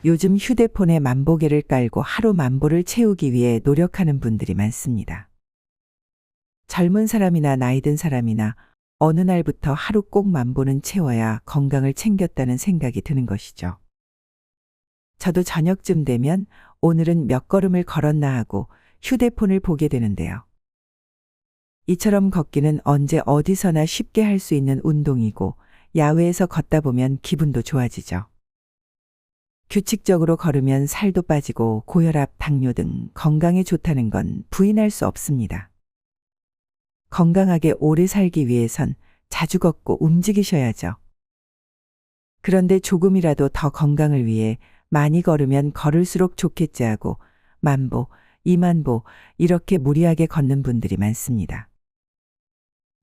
요즘 휴대폰에 만보계를 깔고 하루 만보를 채우기 위해 노력하는 분들이 많습니다. 젊은 사람이나 나이 든 사람이나 어느 날부터 하루 꼭 만보는 채워야 건강을 챙겼다는 생각이 드는 것이죠. 저도 저녁쯤 되면 오늘은 몇 걸음을 걸었나 하고 휴대폰을 보게 되는데요. 이처럼 걷기는 언제 어디서나 쉽게 할 수 있는 운동이고 야외에서 걷다 보면 기분도 좋아지죠. 규칙적으로 걸으면 살도 빠지고 고혈압, 당뇨 등 건강에 좋다는 건 부인할 수 없습니다. 건강하게 오래 살기 위해선 자주 걷고 움직이셔야죠. 그런데 조금이라도 더 건강을 위해 많이 걸으면 걸을수록 좋겠지 하고 만보, 2만보 이렇게 무리하게 걷는 분들이 많습니다.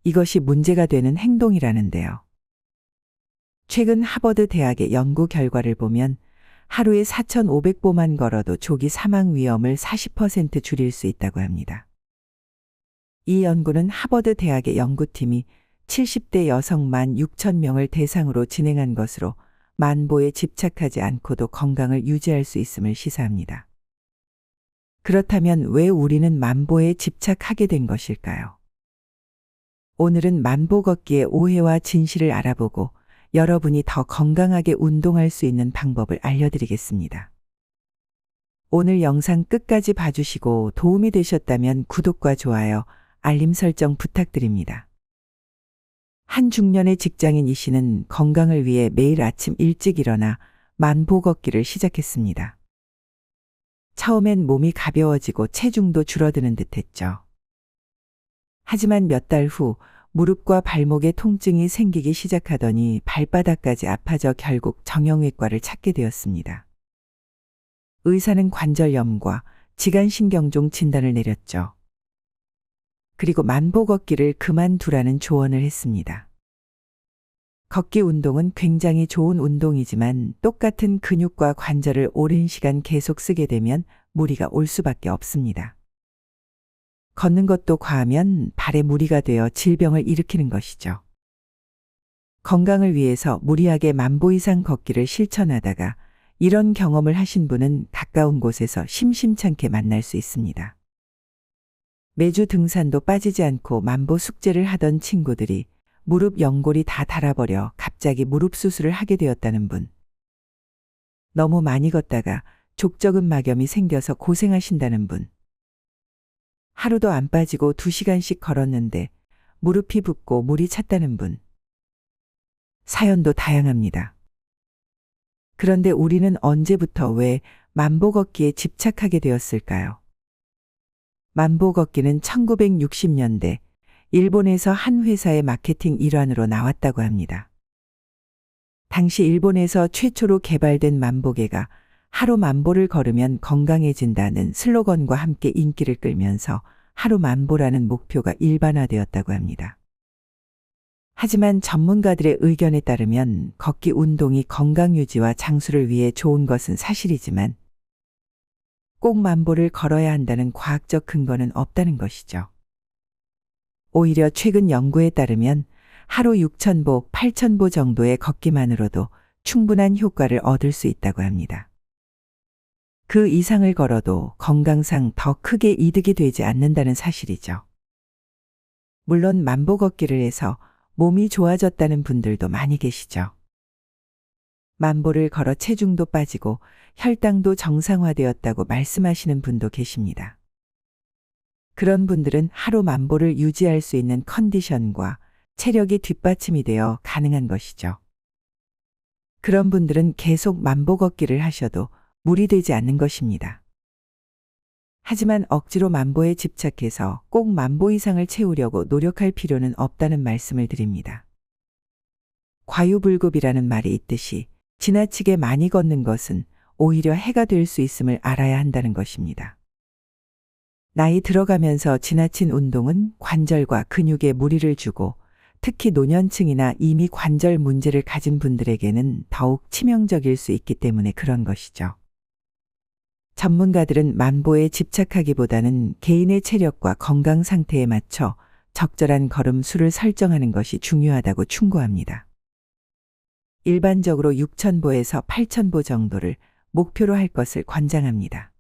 이것이 문제가 되는 행동이라는데요. 최근 하버드 대학의 연구 결과를 보면 하루에 4,500보만 걸어도 조기 사망 위험을 40% 줄일 수 있다고 합니다. 이 연구는 하버드 대학의 연구팀이 70대 여성 16,000명을 대상으로 진행한 것으로 만보에 집착하지 않고도 건강을 유지할 수 있음을 시사합니다. 그렇다면 왜 우리는 만보에 집착하게 된 것일까요? 오늘은 만보 걷기의 오해와 진실을 알아보고 여러분이 더 건강하게 운동할 수 있는 방법을 알려드리겠습니다. 오늘 영상 끝까지 봐주시고 도움이 되셨다면 구독과 좋아요, 알림 설정 부탁드립니다. 한 중년의 직장인 이 씨는 건강을 위해 매일 아침 일찍 일어나 만보 걷기를 시작했습니다. 처음엔 몸이 가벼워지고 체중도 줄어드는 듯했죠. 하지만 몇 달 후 무릎과 발목에 통증이 생기기 시작하더니 발바닥까지 아파져 결국 정형외과를 찾게 되었습니다. 의사는 관절염과 지간신경종 진단을 내렸죠. 그리고 만보 걷기를 그만두라는 조언을 했습니다. 걷기 운동은 굉장히 좋은 운동이지만 똑같은 근육과 관절을 오랜 시간 계속 쓰게 되면 무리가 올 수밖에 없습니다. 걷는 것도 과하면 발에 무리가 되어 질병을 일으키는 것이죠. 건강을 위해서 무리하게 만보 이상 걷기를 실천하다가 이런 경험을 하신 분은 가까운 곳에서 심심찮게 만날 수 있습니다. 매주 등산도 빠지지 않고 만보 숙제를 하던 친구들이 무릎 연골이 다 닳아버려 갑자기 무릎 수술을 하게 되었다는 분. 너무 많이 걷다가 족저근 막염이 생겨서 고생하신다는 분. 하루도 안 빠지고 2시간씩 걸었는데 무릎이 붓고 물이 찼다는 분. 사연도 다양합니다. 그런데 우리는 언제부터 왜 만보 걷기에 집착하게 되었을까요? 만보 걷기는 1960년대 일본에서 한 회사의 마케팅 일환으로 나왔다고 합니다. 당시 일본에서 최초로 개발된 만보계가 하루 만보를 걸으면 건강해진다는 슬로건과 함께 인기를 끌면서 하루 만보라는 목표가 일반화되었다고 합니다. 하지만 전문가들의 의견에 따르면 걷기 운동이 건강 유지와 장수를 위해 좋은 것은 사실이지만 꼭 만보를 걸어야 한다는 과학적 근거는 없다는 것이죠. 오히려 최근 연구에 따르면 하루 6,000보, 8,000보 정도의 걷기만으로도 충분한 효과를 얻을 수 있다고 합니다. 그 이상을 걸어도 건강상 더 크게 이득이 되지 않는다는 사실이죠. 물론 만보 걷기를 해서 몸이 좋아졌다는 분들도 많이 계시죠. 만보를 걸어 체중도 빠지고 혈당도 정상화되었다고 말씀하시는 분도 계십니다. 그런 분들은 하루 만보를 유지할 수 있는 컨디션과 체력이 뒷받침이 되어 가능한 것이죠. 그런 분들은 계속 만보 걷기를 하셔도 무리되지 않는 것입니다. 하지만 억지로 만보에 집착해서 꼭 만보 이상을 채우려고 노력할 필요는 없다는 말씀을 드립니다. 과유불급이라는 말이 있듯이 지나치게 많이 걷는 것은 오히려 해가 될 수 있음을 알아야 한다는 것입니다. 나이 들어가면서 지나친 운동은 관절과 근육에 무리를 주고 특히 노년층이나 이미 관절 문제를 가진 분들에게는 더욱 치명적일 수 있기 때문에 그런 것이죠. 전문가들은 만보에 집착하기보다는 개인의 체력과 건강 상태에 맞춰 적절한 걸음 수를 설정하는 것이 중요하다고 충고합니다. 일반적으로 6,000보에서 8,000보 정도를 목표로 할 것을 권장합니다.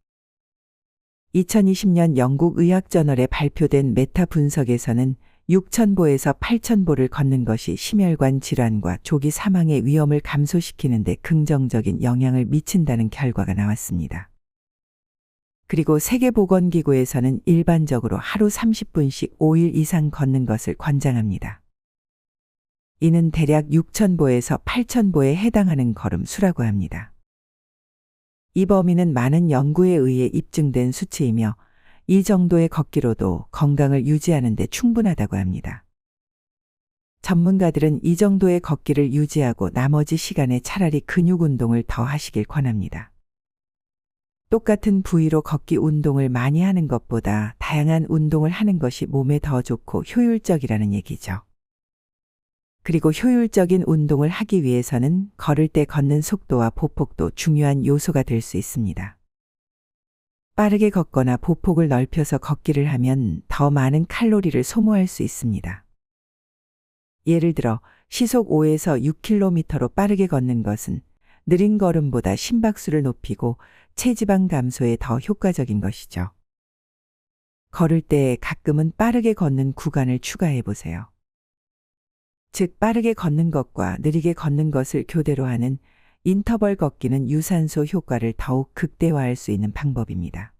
2020년 영국 의학저널에 발표된 메타 분석에서는 6,000보에서 8,000보를 걷는 것이 심혈관 질환과 조기 사망의 위험을 감소시키는 데 긍정적인 영향을 미친다는 결과가 나왔습니다. 그리고 세계보건기구에서는 일반적으로 하루 30분씩 5일 이상 걷는 것을 권장합니다. 이는 대략 6,000보에서 8,000보에 해당하는 걸음 수라고 합니다. 이 범위는 많은 연구에 의해 입증된 수치이며 이 정도의 걷기로도 건강을 유지하는 데 충분하다고 합니다. 전문가들은 이 정도의 걷기를 유지하고 나머지 시간에 차라리 근육 운동을 더 하시길 권합니다. 똑같은 부위로 걷기 운동을 많이 하는 것보다 다양한 운동을 하는 것이 몸에 더 좋고 효율적이라는 얘기죠. 그리고 효율적인 운동을 하기 위해서는 걸을 때 걷는 속도와 보폭도 중요한 요소가 될 수 있습니다. 빠르게 걷거나 보폭을 넓혀서 걷기를 하면 더 많은 칼로리를 소모할 수 있습니다. 예를 들어 시속 5에서 6km로 빠르게 걷는 것은 느린 걸음보다 심박수를 높이고 체지방 감소에 더 효과적인 것이죠. 걸을 때 가끔은 빠르게 걷는 구간을 추가해 보세요. 즉 빠르게 걷는 것과 느리게 걷는 것을 교대로 하는 인터벌 걷기는 유산소 효과를 더욱 극대화할 수 있는 방법입니다.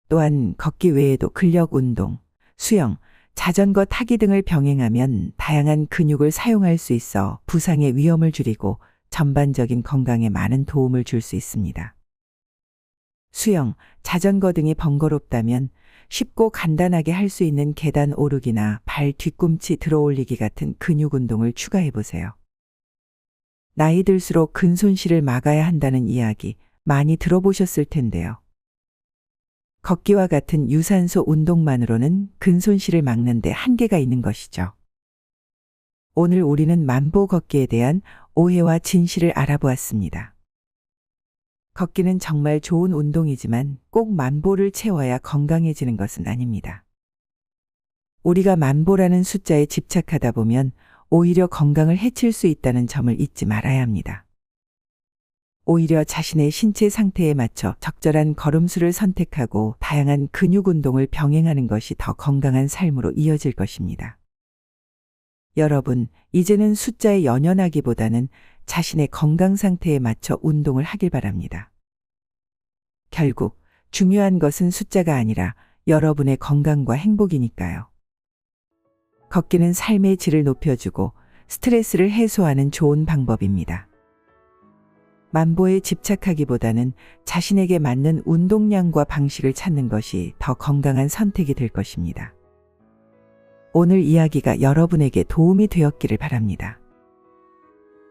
또한 걷기 외에도 근력 운동, 수영, 자전거 타기 등을 병행하면 다양한 근육을 사용할 수 있어 부상의 위험을 줄이고 전반적인 건강에 많은 도움을 줄 수 있습니다. 수영, 자전거 등이 번거롭다면 쉽고 간단하게 할 수 있는 계단 오르기나 발 뒤꿈치 들어 올리기 같은 근육 운동을 추가해 보세요. 나이 들수록 근손실을 막아야 한다는 이야기 많이 들어보셨을 텐데요. 걷기와 같은 유산소 운동만으로는 근손실을 막는 데 한계가 있는 것이죠. 오늘 우리는 만보 걷기에 대한 오해와 진실을 알아보았습니다. 걷기는 정말 좋은 운동이지만 꼭 만보를 채워야 건강해지는 것은 아닙니다. 우리가 만보라는 숫자에 집착하다 보면 오히려 건강을 해칠 수 있다는 점을 잊지 말아야 합니다. 오히려 자신의 신체 상태에 맞춰 적절한 걸음수를 선택하고 다양한 근육 운동을 병행하는 것이 더 건강한 삶으로 이어질 것입니다. 여러분, 이제는 숫자에 연연하기보다는 자신의 건강 상태에 맞춰 운동을 하길 바랍니다. 결국 중요한 것은 숫자가 아니라 여러분의 건강과 행복이니까요. 걷기는 삶의 질을 높여주고 스트레스를 해소하는 좋은 방법입니다. 만보에 집착하기보다는 자신에게 맞는 운동량과 방식을 찾는 것이 더 건강한 선택이 될 것입니다. 오늘 이야기가 여러분에게 도움이 되었기를 바랍니다.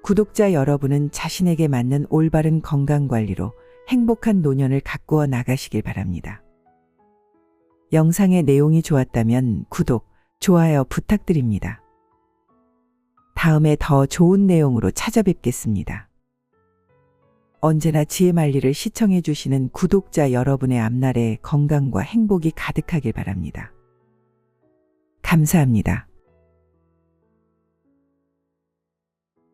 구독자 여러분은 자신에게 맞는 올바른 건강관리로 행복한 노년을 가꾸어 나가시길 바랍니다. 영상의 내용이 좋았다면 구독, 좋아요 부탁드립니다. 다음에 더 좋은 내용으로 찾아뵙겠습니다. 언제나 지혜만리를 시청해 주시는 구독자 여러분의 앞날에 건강과 행복이 가득하길 바랍니다. 감사합니다.